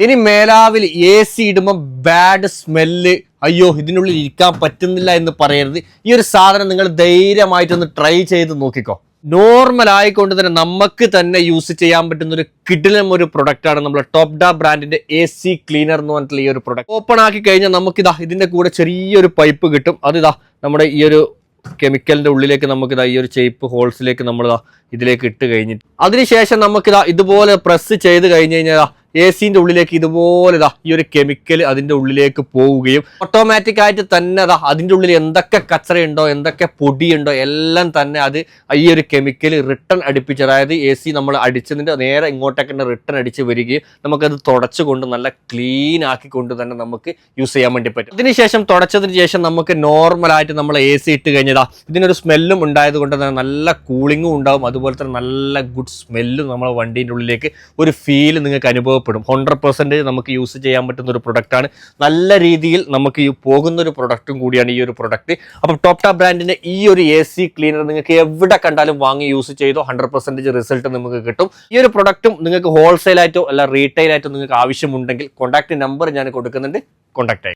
ഇനി മേലാവിൽ AC ഇടുമ്പോൾ bad smell, അയ്യോ ഇതിനുള്ളിൽ ഇരിക്കാൻ പറ്റുന്നില്ല എന്ന് പറയരുത്. ഈ ഒരു സാധനം നിങ്ങൾ ധൈര്യമായിട്ടൊന്ന് ട്രൈ ചെയ്ത് നോക്കിക്കോ. നോർമൽ ആയിക്കൊണ്ട് തന്നെ നമുക്ക് തന്നെ യൂസ് ചെയ്യാൻ പറ്റുന്ന ഒരു കിടിലം ഒരു പ്രൊഡക്റ്റ് ആണ് നമ്മുടെ ടോപ്ഡ ബ്രാൻഡിന്റെ AC ക്ലീനർ എന്ന് പറഞ്ഞിട്ടുള്ള ഈ ഒരു പ്രൊഡക്റ്റ്. ഓപ്പൺ ആക്കി കഴിഞ്ഞാൽ നമുക്കിതാ ഇതിന്റെ കൂടെ ചെറിയൊരു പൈപ്പ് കിട്ടും. അതിതാ നമ്മുടെ ഈ ഒരു കെമിക്കലിന്റെ ഉള്ളിലേക്ക് നമുക്കിതാ ഈ ഒരു ചേപ്പ് ഹോൾസിലേക്ക് നമ്മളിതാ ഇതിലേക്ക് ഇട്ട് കഴിഞ്ഞിട്ട് അതിനുശേഷം നമുക്കിതാ ഇതുപോലെ പ്രസ് ചെയ്ത് കഴിഞ്ഞ് കഴിഞ്ഞാൽ AC ഉള്ളിലേക്ക് ഇതുപോലെ ഈ ഒരു കെമിക്കൽ അതിന്റെ ഉള്ളിലേക്ക് പോവുകയും ഓട്ടോമാറ്റിക് ആയിട്ട് തന്നെ അതിന്റെ ഉള്ളിൽ എന്തൊക്കെ കച്ചറയുണ്ടോ എന്തൊക്കെ പൊടിയുണ്ടോ എല്ലാം തന്നെ അത് ഈ ഒരു കെമിക്കൽ റിട്ടേൺ അടിപ്പിച്ച്, അതായത് AC നമ്മൾ അടിച്ചതിന്റെ നേരെ ഇങ്ങോട്ടേക്ക് തന്നെ റിട്ടേൺ അടിച്ച് വരികയും നമുക്കത് തുടച്ചുകൊണ്ട് നല്ല ക്ലീൻ ആക്കിക്കൊണ്ട് തന്നെ നമുക്ക് യൂസ് ചെയ്യാൻ വേണ്ടി പറ്റും. അതിനുശേഷം തുടച്ചതിന് ശേഷം നമുക്ക് നോർമലായിട്ട് നമ്മൾ AC ഇട്ട് കഴിഞ്ഞതാ ഇതിനൊരു സ്മെല്ലും ഉണ്ടായത് കൊണ്ട് തന്നെ നല്ല കൂളിങ്ങും ഉണ്ടാവും, അതുപോലെ തന്നെ നല്ല ഗുഡ് സ്മെല്ലും നമ്മുടെ വണ്ടീൻ്റെ ഉള്ളിലേക്ക് ഒരു ഫീൽ നിങ്ങൾക്ക് അനുഭവപ്പെടും. 100% നമുക്ക് യൂസ് ചെയ്യാൻ പറ്റുന്ന ഒരു പ്രൊഡക്റ്റാണ്. നല്ല രീതിയിൽ നമുക്ക് പോകുന്ന ഒരു പ്രൊഡക്റ്റും കൂടിയാണ് ഈ ഒരു പ്രൊഡക്റ്റ്. അപ്പം ടോപ്ഡ ബ്രാൻഡിന്റെ ഈ ഒരു AC ക്ലീനർ നിങ്ങൾക്ക് എവിടെ കണ്ടാലും വാങ്ങി യൂസ് ചെയ്തോ 100% റിസൾട്ട് നമുക്ക് കിട്ടും. ഈ ഒരു പ്രൊഡക്റ്റും നിങ്ങൾക്ക് ഹോൾസെയിൽ ആയിട്ടോ അല്ല റീറ്റെയിൽ ആയിട്ടോ നിങ്ങൾക്ക് ആവശ്യമുണ്ടെങ്കിൽ കോൺടാക്ട് നമ്പർ ഞാൻ കൊടുക്കുന്നുണ്ട്, കോൺടാക്ട് ആയി.